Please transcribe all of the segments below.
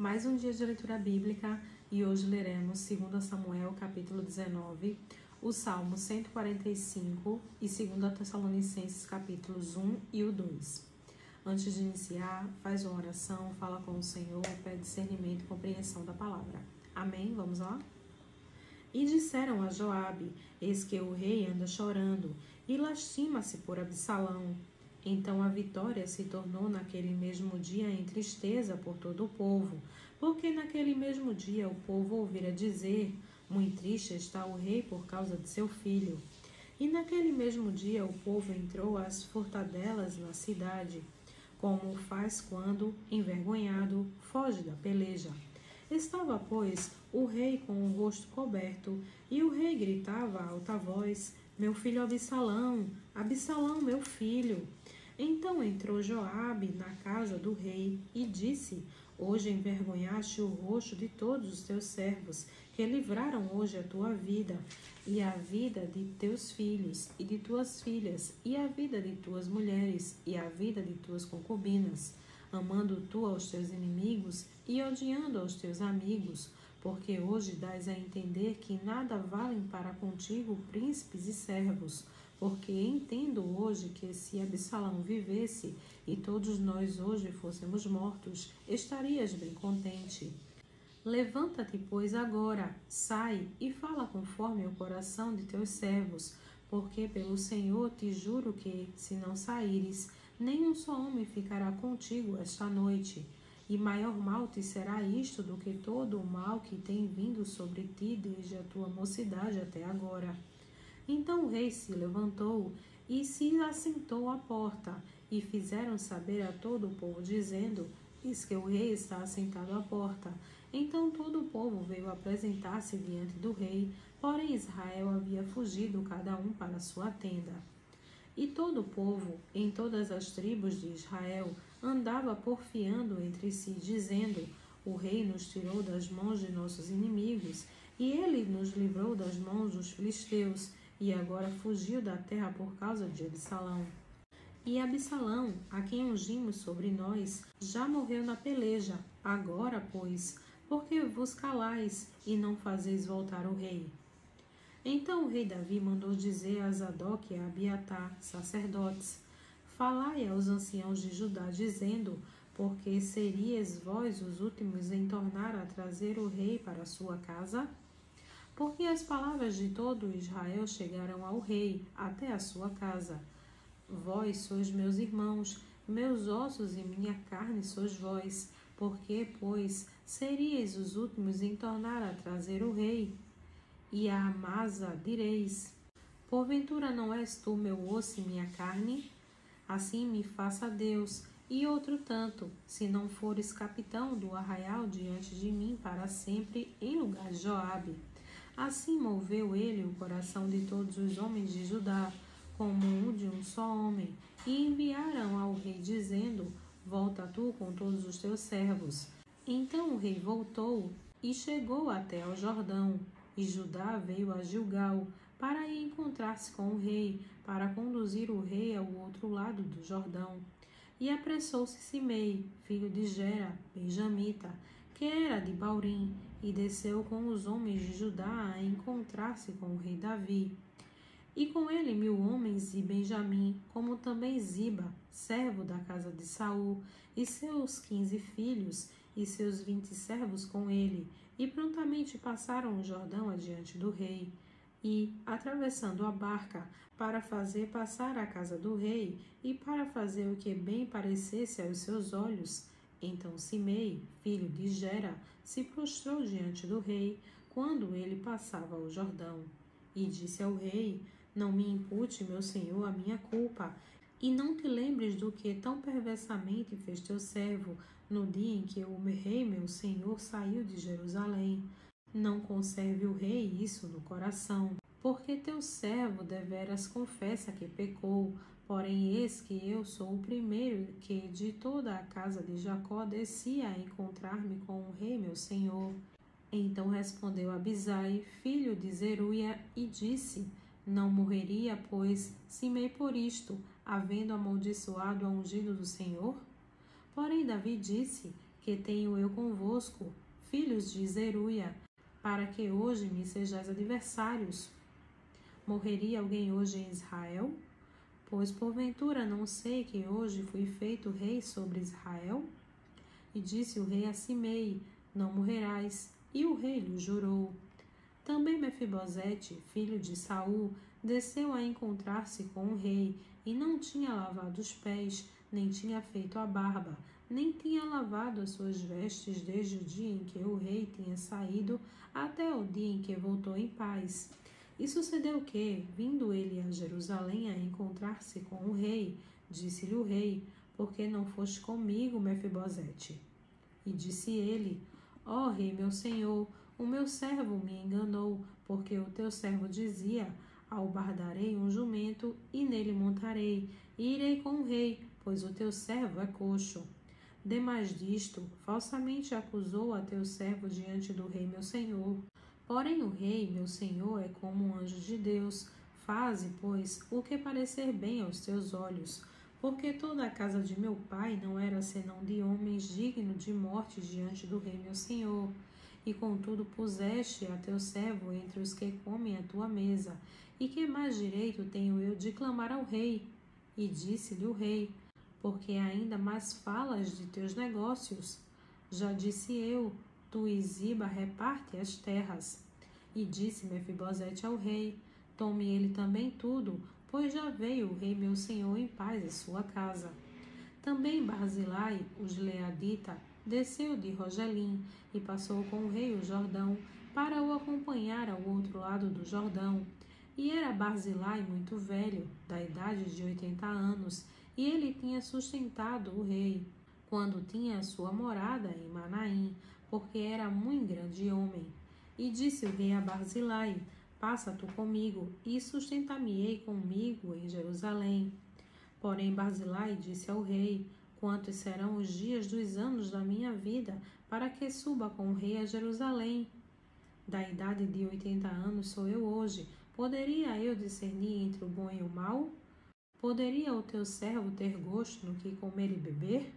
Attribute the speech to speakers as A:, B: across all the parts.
A: Mais um dia de leitura bíblica e hoje leremos 2 Samuel capítulo 19, o Salmo 145 e 2 Tessalonicenses capítulos 1 e o 2. Antes de iniciar, faz uma oração, fala com o Senhor, pede discernimento e compreensão da palavra. Amém? Vamos lá? E disseram a Joabe: eis que o rei anda chorando e lastima-se por Absalão. Então a vitória se tornou naquele mesmo dia em tristeza por todo o povo, porque naquele mesmo dia o povo ouvira dizer: muito triste está o rei por causa de seu filho. E naquele mesmo dia o povo entrou às fortadelas na cidade, como faz quando, envergonhado, foge da peleja. Estava, pois, o rei com o rosto coberto, e o rei gritava a alta voz: meu filho Absalão, Absalão, meu filho. Então entrou Joabe na casa do rei e disse: hoje envergonhaste o rosto de todos os teus servos, que livraram hoje a tua vida, e a vida de teus filhos, e de tuas filhas, e a vida de tuas mulheres, e a vida de tuas concubinas, amando tu aos teus inimigos e odiando aos teus amigos, porque hoje dás a entender que nada valem para contigo príncipes e servos, porque entendo hoje que se Absalão vivesse e todos nós hoje fôssemos mortos, estarias bem contente. Levanta-te, pois, agora, sai e fala conforme o coração de teus servos, porque pelo Senhor te juro que, se não saíres, nem um só homem ficará contigo esta noite. E maior mal te será isto do que todo o mal que tem vindo sobre ti desde a tua mocidade até agora. Então o rei se levantou e se assentou à porta, e fizeram saber a todo o povo, dizendo: eis que o rei está assentado à porta. Então todo o povo veio apresentar-se diante do rei, porém Israel havia fugido cada um para sua tenda. E todo o povo, em todas as tribos de Israel, andava porfiando entre si, dizendo: o rei nos tirou das mãos de nossos inimigos, e ele nos livrou das mãos dos filisteus, e agora fugiu da terra por causa de Absalão. E Absalão, a quem ungimos sobre nós, já morreu na peleja. Agora, pois, por que vos calais e não fazeis voltar o rei? Então o rei Davi mandou dizer a Zadok e a Abiatar, sacerdotes: falai aos anciãos de Judá, dizendo: porque seríeis vós os últimos em tornar a trazer o rei para a sua casa? Porque as palavras de todo Israel chegaram ao rei, até a sua casa. Vós sois meus irmãos, meus ossos e minha carne sois vós. Porque, pois, seríeis os últimos em tornar a trazer o rei? E a Amasa direis: porventura não és tu meu osso e minha carne? Assim me faça Deus, e outro tanto, se não fores capitão do arraial diante de mim para sempre, em lugar de Joabe. Assim moveu ele o coração de todos os homens de Judá, como o de um só homem, e enviaram ao rei, dizendo: volta tu com todos os teus servos. Então o rei voltou e chegou até ao Jordão, e Judá veio a Gilgal, para ir encontrar-se com o rei, para conduzir o rei ao outro lado do Jordão. E apressou-se Simei, filho de Gera, benjamita, que era de Baurim, e desceu com os homens de Judá a encontrar-se com o rei Davi. E com ele 1000 homens de Benjamim, como também Ziba, servo da casa de Saul, e seus 15 filhos, e seus 20 servos com ele, e prontamente passaram o Jordão adiante do rei. E, atravessando a barca, para fazer passar a casa do rei, e para fazer o que bem parecesse aos seus olhos, então Simei, filho de Gera, se prostrou diante do rei, quando ele passava o Jordão. E disse ao rei: não me impute, meu senhor, a minha culpa, e não te lembres do que tão perversamente fez teu servo no dia em que o rei, meu senhor, saiu de Jerusalém. Não conserve o rei isso no coração, porque teu servo deveras confessa que pecou. Porém, eis que eu sou o primeiro que de toda a casa de Jacó descia a encontrar-me com o rei, meu senhor. Então respondeu Abisai, filho de Zeruia, e disse: não morreria, pois, Simei por isto, havendo amaldiçoado a ungido do Senhor? Porém Davi disse: que tenho eu convosco, filhos de Zeruia, para que hoje me sejais adversários? Morreria alguém hoje em Israel? Pois porventura não sei que hoje fui feito rei sobre Israel? E disse o rei a Simei: Não morrerás. E o rei lhe jurou. Também Mefibosete, filho de Saul, desceu a encontrar-se com o rei, e não tinha lavado os pés, nem tinha feito a barba, nem tinha lavado as suas vestes desde o dia em que o rei tinha saído até o dia em que voltou em paz. E sucedeu que, vindo ele a Jerusalém a encontrar-se com o rei, disse-lhe o rei: Por que não foste comigo, Mefibosete? E disse ele: Ó rei meu senhor, o meu servo me enganou, porque o teu servo dizia: Albardarei um jumento, e nele montarei, e irei com o rei, pois o teu servo é coxo. Demais disto, falsamente acusou a teu servo diante do rei meu senhor. Porém o rei, meu senhor, é como um anjo de Deus. Faze, pois, o que parecer bem aos teus olhos. Porque toda a casa de meu pai não era senão de homens dignos de morte diante do rei meu senhor. E contudo puseste a teu servo entre os que comem a tua mesa. E que mais direito tenho eu de clamar ao rei? E disse-lhe o rei: Porque ainda mais falas de teus negócios? Já disse eu: Tu e Ziba reparte as terras. E disse Mefibosete ao rei: Tome ele também tudo, pois já veio o rei meu senhor em paz à sua casa. Também Barzilai, o gileadita, desceu de Rogelim e passou com o rei o Jordão para o acompanhar ao outro lado do Jordão. E era Barzilai muito velho, da idade de 80 anos, e ele tinha sustentado o rei, quando tinha a sua morada em Manaim, porque era muito grande homem. E disse o rei a Barzilai: Passa tu comigo, e sustentar-me-ei comigo em Jerusalém. Porém Barzilai disse ao rei: Quantos serão os dias dos anos da minha vida, para que suba com o rei a Jerusalém? Da idade de 80 anos sou eu hoje. Poderia eu discernir entre o bom e o mal? Poderia o teu servo ter gosto no que comer e beber?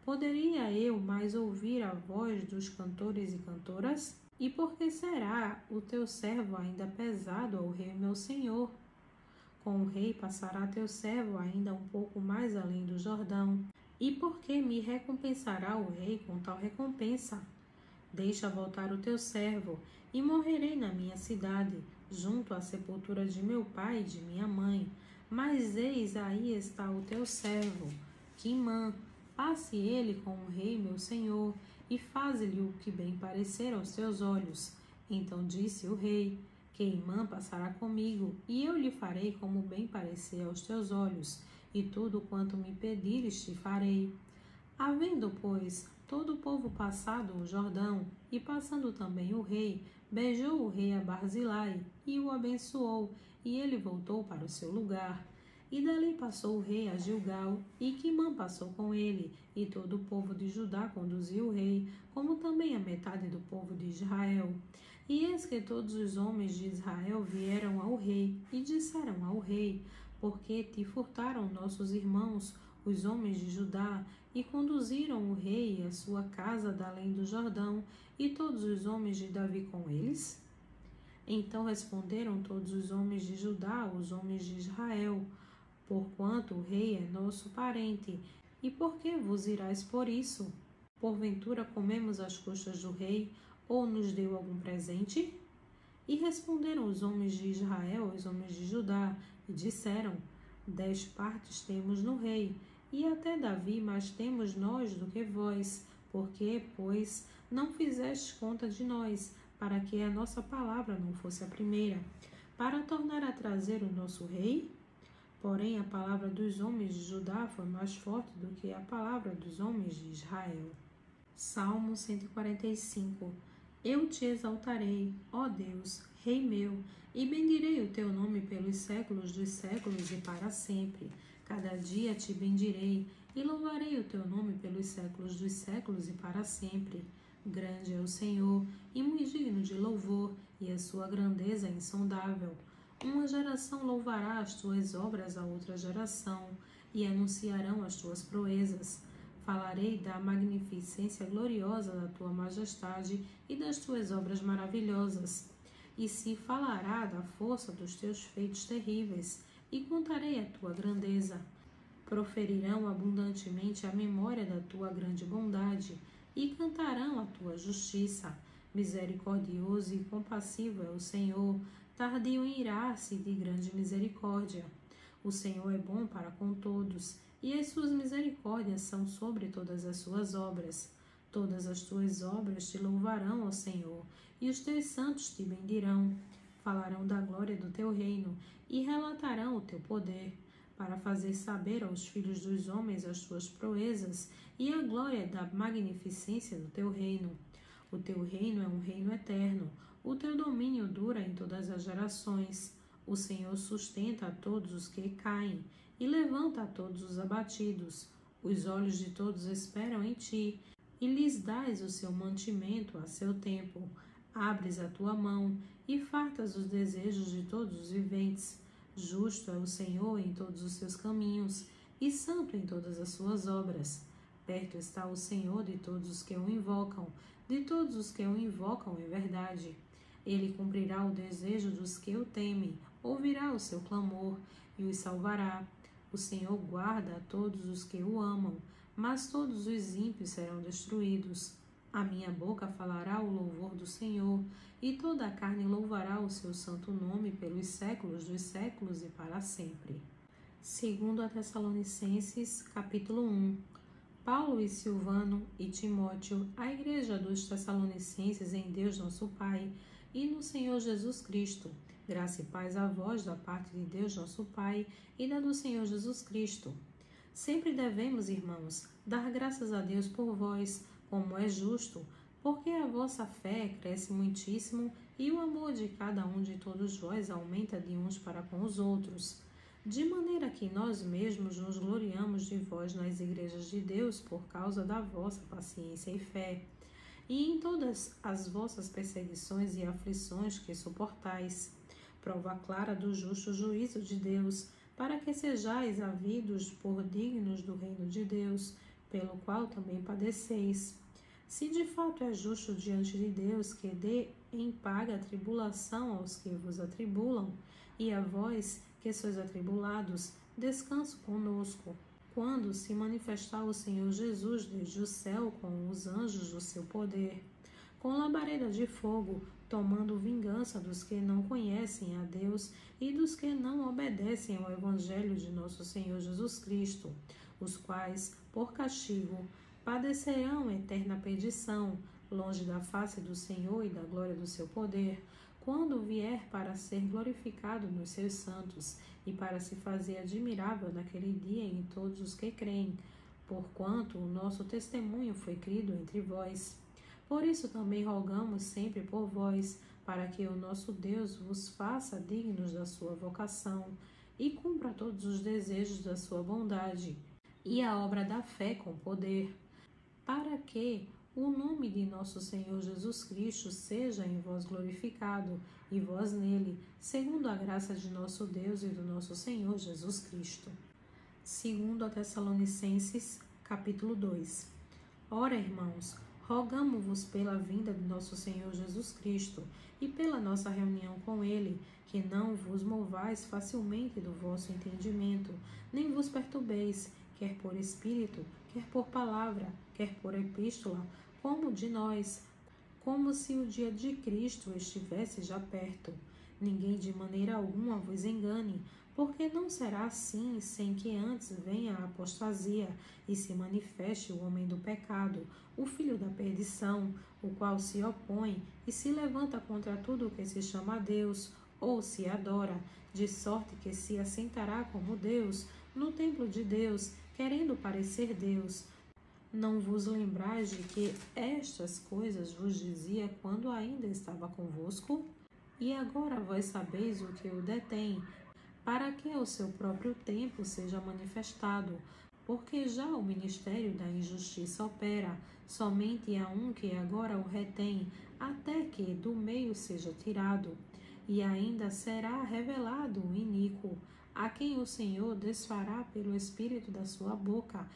A: Poderia eu mais ouvir a voz dos cantores e cantoras? E por que será o teu servo ainda pesado ao rei meu senhor? Com o rei passará teu servo ainda um pouco mais além do Jordão. E por que me recompensará o rei com tal recompensa? Deixa voltar o teu servo, e morrerei na minha cidade, junto à sepultura de meu pai e de minha mãe. Mas eis aí está o teu servo, Quimã. Passe ele com o rei meu senhor, e faze-lhe o que bem parecer aos teus olhos. Então disse o rei: Quimã passará comigo, e eu lhe farei como bem parecer aos teus olhos, e tudo quanto me pedires te farei. Havendo, pois, todo o povo passado o Jordão, e passando também o rei, beijou o rei a Barzilai, e o abençoou, e ele voltou para o seu lugar. E dali passou o rei a Gilgal, e Quimã passou com ele, e todo o povo de Judá conduziu o rei, como também a metade do povo de Israel. E eis que todos os homens de Israel vieram ao rei, e disseram ao rei: Por que te furtaram nossos irmãos, os homens de Judá, e conduziram o rei e a sua casa da além do Jordão, e todos os homens de Davi com eles? Então responderam todos os homens de Judá aos homens de Israel: Porquanto o rei é nosso parente, e por que vos irás por isso? Porventura comemos as custas do rei, ou nos deu algum presente? E responderam os homens de Israel aos homens de Judá, e disseram: 10 partes temos no rei, e até Davi mais temos nós do que vós. Porque, pois, não fizeste conta de nós, para que a nossa palavra não fosse a primeira, para tornar a trazer o nosso rei? Porém, a palavra dos homens de Judá foi mais forte do que a palavra dos homens de Israel. Salmo 145. Eu te exaltarei, ó Deus, Rei meu, e bendirei o teu nome pelos séculos dos séculos e para sempre. Cada dia te bendirei, e louvarei o teu nome pelos séculos dos séculos e para sempre. Grande é o Senhor, e muito digno de louvor, e a sua grandeza é insondável. Uma geração louvará as tuas obras a outra geração, e anunciarão as tuas proezas. Falarei da magnificência gloriosa da tua majestade e das tuas obras maravilhosas. E se falará da força dos teus feitos terríveis, e contarei a tua grandeza. Proferirão abundantemente a memória da tua grande bondade, e cantarão a tua justiça. Misericordioso e compassivo é o Senhor, tardio em irar-se de grande misericórdia. O Senhor é bom para com todos, e as suas misericórdias são sobre todas as suas obras. Todas as tuas obras te louvarão, ó Senhor, e os teus santos te bendirão. Falarão da glória do teu reino, e relatarão o teu poder, para fazer saber aos filhos dos homens as tuas proezas e a glória da magnificência do teu reino. O teu reino é um reino eterno, o teu domínio dura em todas as gerações. O Senhor sustenta a todos os que caem e levanta a todos os abatidos. Os olhos de todos esperam em ti, e lhes dás o seu mantimento a seu tempo. Abres a tua mão e fartas os desejos de todos os viventes. Justo é o Senhor em todos os seus caminhos, e santo em todas as suas obras. Perto está o Senhor de todos os que o invocam, de todos os que o invocam em verdade. Ele cumprirá o desejo dos que o temem, ouvirá o seu clamor e os salvará. O Senhor guarda a todos os que o amam, mas todos os ímpios serão destruídos. A minha boca falará o louvor do Senhor, e toda a carne louvará o seu santo nome pelos séculos dos séculos e para sempre. Segundo a Tessalonicenses, capítulo 1. Paulo e Silvano e Timóteo, a igreja dos Tessalonicenses em Deus nosso Pai e no Senhor Jesus Cristo. Graça e paz a vós da parte de Deus nosso Pai e da do Senhor Jesus Cristo. Sempre devemos, irmãos, dar graças a Deus por vós, como é justo, porque a vossa fé cresce muitíssimo e o amor de cada um de todos vós aumenta de uns para com os outros, de maneira que nós mesmos nos gloriamos de vós nas igrejas de Deus por causa da vossa paciência e fé, e em todas as vossas perseguições e aflições que suportais, prova clara do justo juízo de Deus, para que sejais havidos por dignos do reino de Deus, pelo qual também padeceis. Se de fato é justo diante de Deus que dê em paga a tribulação aos que vos atribulam, e a vós, que sois atribulados, descanso conosco, quando se manifestar o Senhor Jesus desde o céu com os anjos do seu poder, com labareda de fogo, tomando vingança dos que não conhecem a Deus e dos que não obedecem ao Evangelho de nosso Senhor Jesus Cristo, os quais, por castigo, padecerão eterna perdição, longe da face do Senhor e da glória do seu poder, quando vier para ser glorificado nos seus santos e para se fazer admirável naquele dia em todos os que creem, porquanto o nosso testemunho foi crido entre vós. Por isso também rogamos sempre por vós, para que o nosso Deus vos faça dignos da sua vocação e cumpra todos os desejos da sua bondade e a obra da fé com poder, para que o nome de nosso Senhor Jesus Cristo seja em vós glorificado, e vós nele, segundo a graça de nosso Deus e do nosso Senhor Jesus Cristo. Segundo a Tessalonicenses, capítulo 2. Ora, irmãos, rogamo-vos pela vinda de nosso Senhor Jesus Cristo e pela nossa reunião com ele, que não vos movais facilmente do vosso entendimento, nem vos perturbeis, quer por espírito, quer por palavra, quer por epístola, como de nós, como se o dia de Cristo estivesse já perto. Ninguém de maneira alguma vos engane, porque não será assim sem que antes venha a apostasia e se manifeste o homem do pecado, o filho da perdição, o qual se opõe e se levanta contra tudo o que se chama Deus ou se adora, de sorte que se assentará como Deus no templo de Deus, querendo parecer Deus. Não vos lembrais de que estas coisas vos dizia quando ainda estava convosco? E agora vós sabeis o que o detém, para que ao seu próprio tempo seja manifestado, porque já o ministério da injustiça opera, somente há um que agora o retém, até que do meio seja tirado. E ainda será revelado o iníquo, a quem o Senhor desfará pelo espírito da sua boca,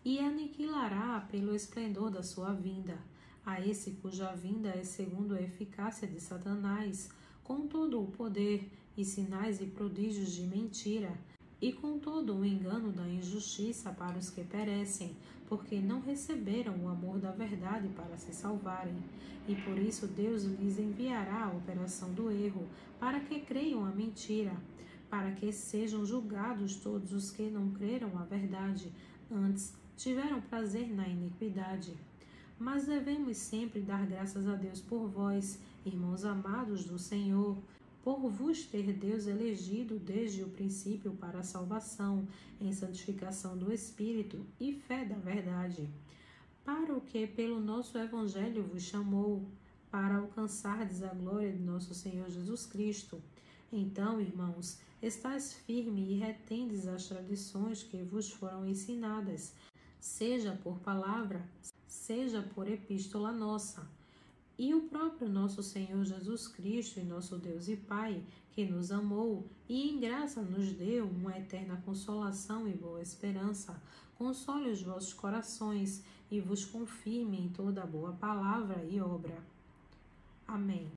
A: e aniquilará pelo esplendor da sua vinda. A esse cuja vinda é segundo a eficácia de Satanás, com todo o poder e sinais e prodígios de mentira, e com todo o engano da injustiça para os que perecem, porque não receberam o amor da verdade para se salvarem. E por isso Deus lhes enviará a operação do erro, para que creiam a mentira, para que sejam julgados todos os que não creram a verdade, antes tiveram prazer na iniquidade. Mas devemos sempre dar graças a Deus por vós, irmãos amados do Senhor, por vos ter Deus elegido desde o princípio para a salvação, em santificação do Espírito e fé da verdade, para o que pelo nosso Evangelho vos chamou, para alcançardes a glória de nosso Senhor Jesus Cristo. Então, irmãos, estais firme e retendes as tradições que vos foram ensinadas, seja por palavra, seja por epístola nossa. E o próprio nosso Senhor Jesus Cristo e nosso Deus e Pai, que nos amou e em graça nos deu uma eterna consolação e boa esperança, console os vossos corações e vos confirme em toda boa palavra e obra. Amém.